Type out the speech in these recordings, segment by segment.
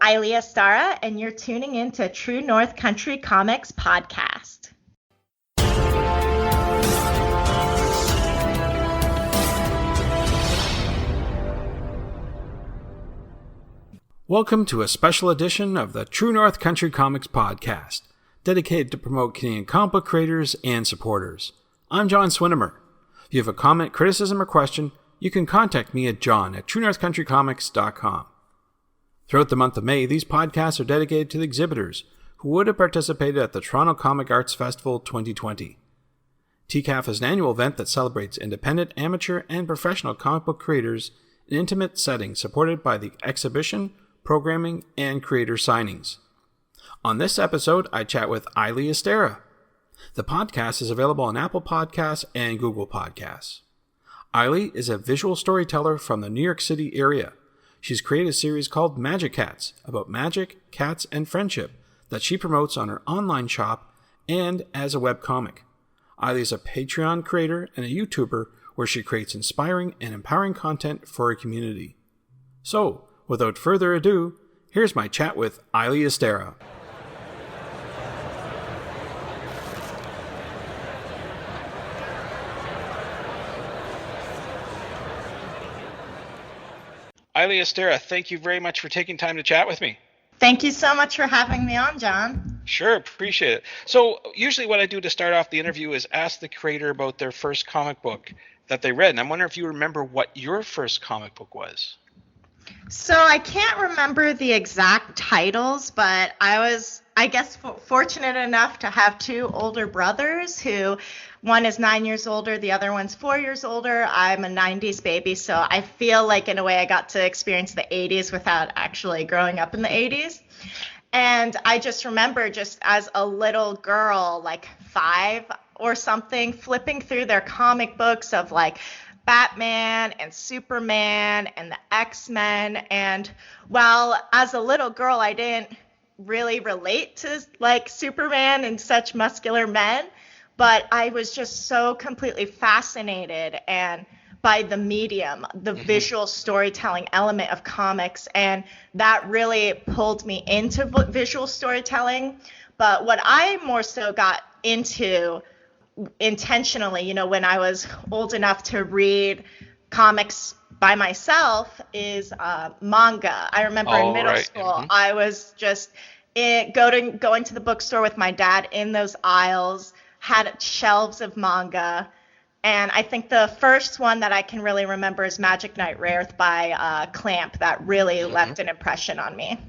Eilie Astara, and you're tuning in to True North Country Comics Podcast. Welcome to a special edition of the True North Country Comics Podcast, dedicated to promote Canadian comic book creators and supporters. I'm John Swinimer. If you have a comment, criticism, or question, you can contact me at john@truenorthcountrycomics.com. Throughout the month of May, these podcasts are dedicated to the exhibitors who would have participated at the Toronto Comic Arts Festival 2020. TCAF is an annual event that celebrates independent, amateur, and professional comic book creators in intimate settings supported by the exhibition, programming, and creator signings. On this episode, I chat with Eilie Astara. The podcast is available on Apple Podcasts and Google Podcasts. Eilie is a visual storyteller from the New York City area. She's created a series called Magikats about magic, cats, and friendship that she promotes on her online shop and as a webcomic. Eilie is a Patreon creator and a YouTuber where she creates inspiring and empowering content for her community. So, without further ado, here's my chat with Eilie Astara. Eilie Astara, thank you very much for taking time to chat with me. Thank you so much for having me on, John. Sure, appreciate it. So, usually what I do to start off the interview is ask the creator about their first comic book that they read. And I'm wondering if you remember what your first comic book was. So I can't remember the exact titles, but I was, fortunate enough to have two older brothers who, one is 9 years older, the other one's 4 years older. I'm a 90s baby, so I feel like in a way I got to experience the 80s without actually growing up in the 80s. And I just remember just as a little girl, like 5 or something, flipping through their comic books of like Batman and Superman and the X-Men. And while as a little girl I didn't really relate to like Superman and such muscular men, but I was just so completely fascinated and by the medium, the visual storytelling element of comics, and that really pulled me into visual storytelling. But what I more so got into intentionally, when I was old enough to read comics by myself is manga. I remember in middle school, I was just going to the bookstore with my dad in those aisles, had shelves of manga. And I think the first one that I can really remember is Magic Knight Rareath by Clamp that really left an impression on me.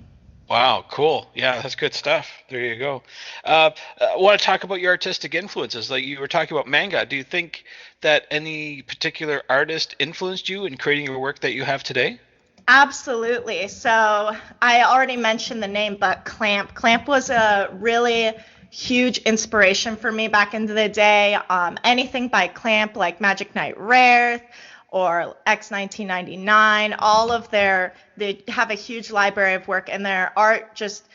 Wow, cool. Yeah, that's good stuff. There you go. I want to talk about your artistic influences. Like you were talking about manga. Do you think that any particular artist influenced you in creating your work that you have today? Absolutely. So I already mentioned the name, but Clamp. Clamp was a really huge inspiration for me back in the day. Anything by Clamp, like Magic Knight Rareath, or X1999, all of they have a huge library of work, and their art just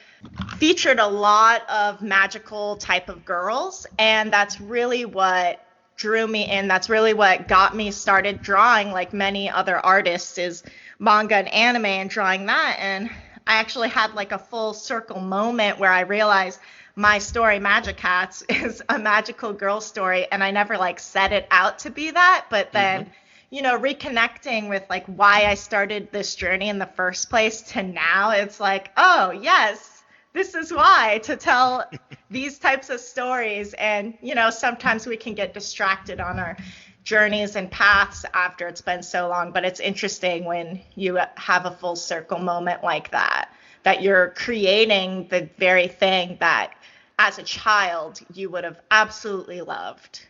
featured a lot of magical type of girls, and that's really what drew me in. That's really what got me started drawing, like many other artists, is manga and anime and drawing that. And I actually had like a full circle moment where I realized my story, Magikats, is a magical girl story, and I never like set it out to be that, but then reconnecting with like why I started this journey in the first place to now, it's like, oh yes, this is why, to tell these types of stories. And sometimes we can get distracted on our journeys and paths after it's been so long, but it's interesting when you have a full circle moment like that you're creating the very thing that as a child you would have absolutely loved.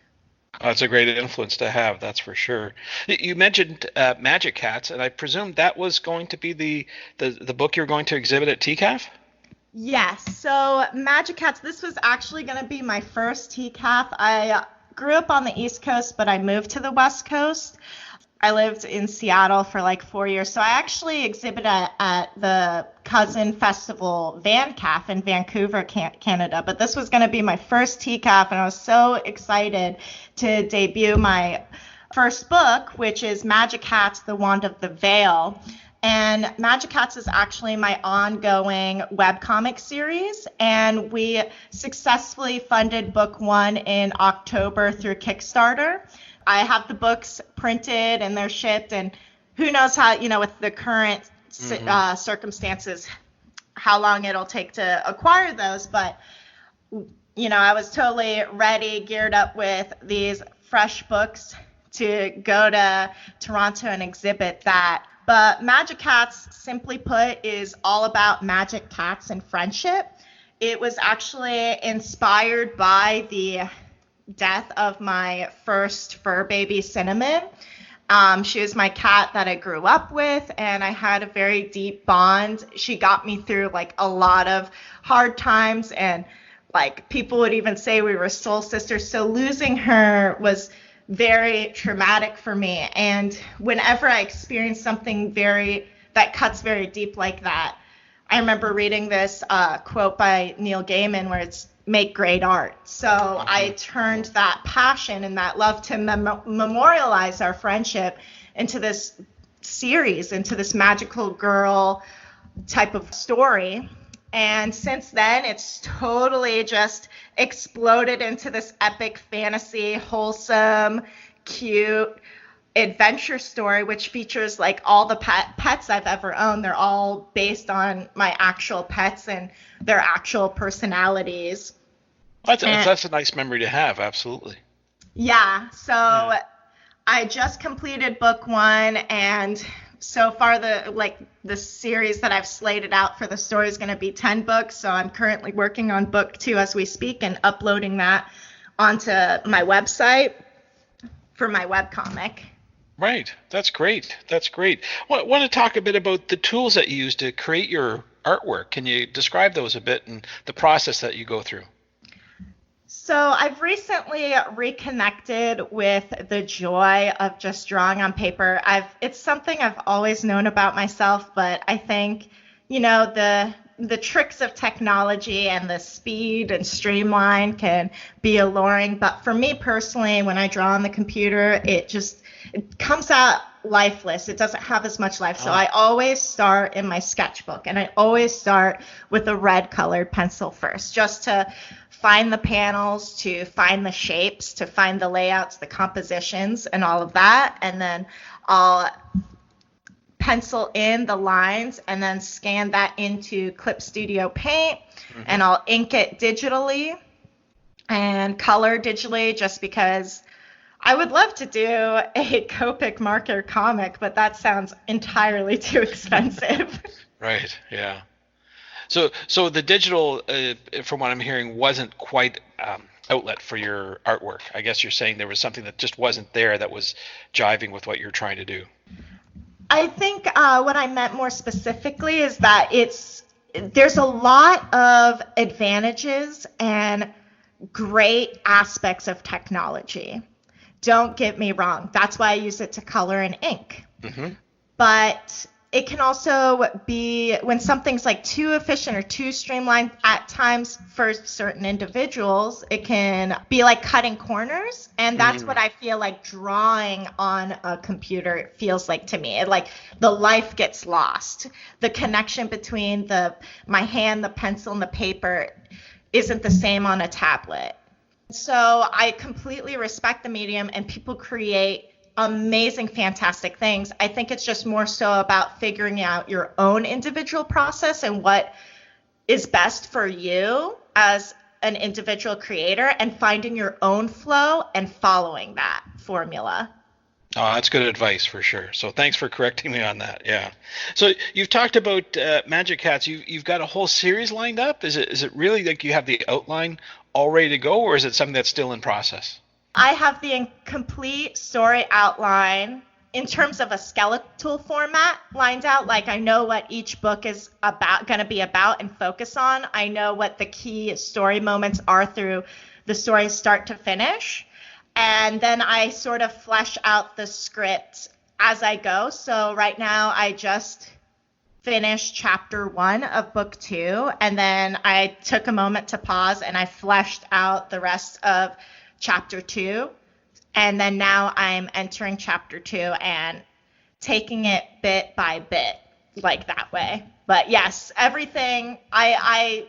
That's a great influence to have, that's for sure. You mentioned Magikats, and I presume that was going to be the book you were going to exhibit at TCAF? Yes. So Magikats, this was actually going to be my first TCAF. I grew up on the East Coast, but I moved to the West Coast. I lived in Seattle for like 4 years. So I actually exhibited at the Cousin Festival VanCaf in Vancouver, Canada. But this was going to be my first TCAF, and I was so excited to debut my first book, which is Magikats, The Wand of the Vale. And Magikats is actually my ongoing webcomic series, and we successfully funded book 1 in October through Kickstarter. I have the books printed and they're shipped, and who knows how, with the current circumstances, how long it'll take to acquire those. But, I was totally ready, geared up with these fresh books to go to Toronto and exhibit that. But Magikats, simply put, is all about magic cats and friendship. It was actually inspired by the death of my first fur baby, Cinnamon. She was my cat that I grew up with, and I had a very deep bond. She got me through a lot of hard times, and people would even say we were soul sisters. So losing her was very traumatic for me. And whenever I experience something that cuts very deep like that, I remember reading this quote by Neil Gaiman where it's make great art. So I turned that passion and that love to memorialize our friendship into this series, into this magical girl type of story. And since then, it's totally just exploded into this epic fantasy, wholesome, cute adventure story, which features all the pets I've ever owned. They're all based on my actual pets and their actual personalities. That's a nice memory to have, absolutely. Yeah, so I just completed book 1, and so far the series that I've slated out for the story is going to be 10 books. So I'm currently working on book 2 as we speak and uploading that onto my website for my webcomic. Right. That's great. I want to talk a bit about the tools that you use to create your artwork. Can you describe those a bit and the process that you go through? So I've recently reconnected with the joy of just drawing on paper. It's something I've always known about myself, but I think, the tricks of technology and the speed and streamline can be alluring. But for me personally, when I draw on the computer, it comes out lifeless. It doesn't have as much life. So I always start in my sketchbook, and I always start with a red colored pencil first, just to find the panels, to find the shapes, to find the layouts, the compositions, and all of that. And then I'll pencil in the lines and then scan that into Clip Studio Paint, and I'll ink it digitally and color digitally, just because I would love to do a Copic marker comic, but that sounds entirely too expensive. Right, yeah. So the digital, from what I'm hearing, wasn't quite outlet for your artwork. I guess you're saying there was something that just wasn't there that was jiving with what you're trying to do. I think what I meant more specifically is that there's a lot of advantages and great aspects of technology. Don't get me wrong. That's why I use it to color in ink. But it can also be when something's too efficient or too streamlined at times for certain individuals, it can be like cutting corners. And that's what I feel like drawing on a computer feels like to me. The life gets lost. The connection between my hand, the pencil, and the paper isn't the same on a tablet. So I completely respect the medium, and people create amazing, fantastic things. I think it's just more so about figuring out your own individual process and what is best for you as an individual creator, and finding your own flow and following that formula. Oh, that's good advice for sure. So thanks for correcting me on that. Yeah. So you've talked about Magikats. You've got a whole series lined up. Is it really like you have the outline all ready to go, or is it something that's still in process? I have the complete story outline in terms of a skeletal format lined out. I know what each book is going to be about and focus on. I know what the key story moments are through the story start to finish. And then I sort of flesh out the script as I go. So right now I just finished chapter 1 of book 2. And then I took a moment to pause and I fleshed out the rest of chapter 2, and then now I'm entering chapter 2 and taking it bit by bit. like that way. But yes, everything I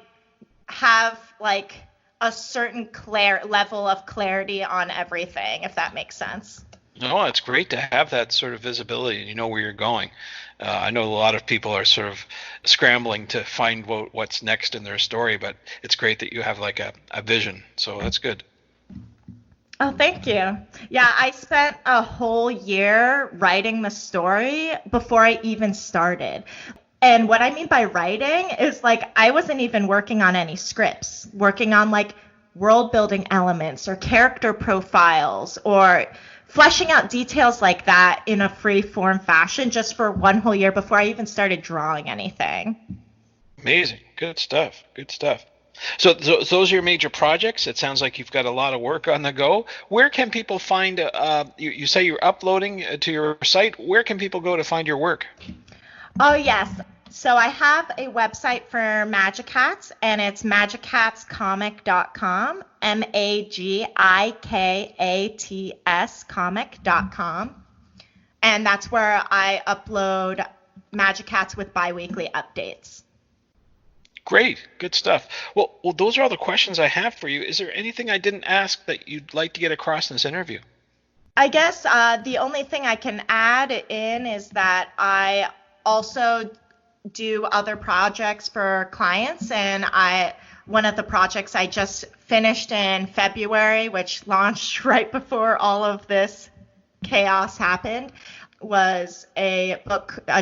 have like a certain level of clarity on everything, if that makes sense. No, it's great to have that sort of visibility and you know where you're going. I know a lot of people are sort of scrambling to find what's next in their story, but it's great that you have like a vision. So that's good. Oh, thank you. Yeah, I spent a whole year writing the story before I even started. And what I mean by writing is like I wasn't even working on any scripts, working on like world building elements or character profiles or fleshing out details like that in a free form fashion just for one whole year before I even started drawing anything. Amazing. Good stuff. Good stuff. So those are your major projects. It sounds like you've got a lot of work on the go. Where can people find, you say you're uploading to your site. Where can people go to find your work? Oh, yes. So I have a website for Magikats, and it's magikatscomic.com, Magikats comic.com. And that's where I upload Magikats with biweekly updates. Great. Good stuff. Well, those are all the questions I have for you. Is there anything I didn't ask that you'd like to get across in this interview? I guess the only thing I can add in is that I also do other projects for clients, and one of the projects I just finished in February, which launched right before all of this chaos happened, was a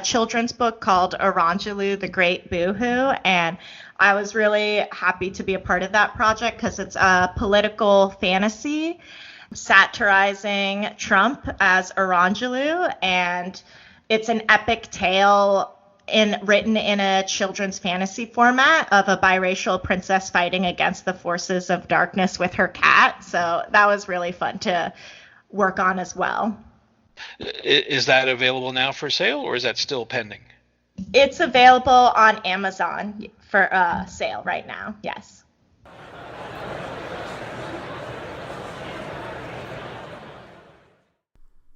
children's book called Orangelou, the Great Boohoo, and I was really happy to be a part of that project because it's a political fantasy satirizing Trump as Orangelou, and it's an epic tale written in a children's fantasy format of a biracial princess fighting against the forces of darkness with her cat. So that was really fun to work on as well. Is that available now for sale, or is that still pending? It's available on Amazon for sale right now, yes.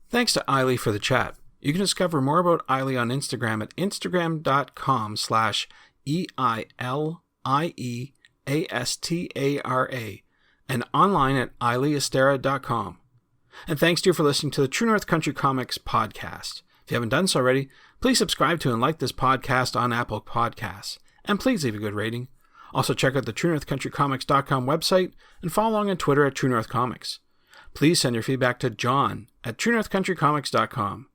Thanks to Eilie for the chat. You can discover more about Eilie on Instagram at instagram.com/EILIEASTARA and online at eilieastara.com. And thanks to you for listening to the True North Country Comics podcast. If you haven't done so already, please subscribe to and like this podcast on Apple Podcasts. And please leave a good rating. Also check out the TrueNorthCountryComics.com website and follow along on Twitter at True North Comics. Please send your feedback to John at TrueNorthCountryComics.com.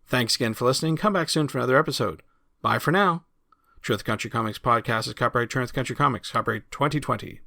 Thanks again for listening. Come back soon for another episode. Bye for now. True North Country Comics podcast is copyright True North Country Comics, copyright 2020.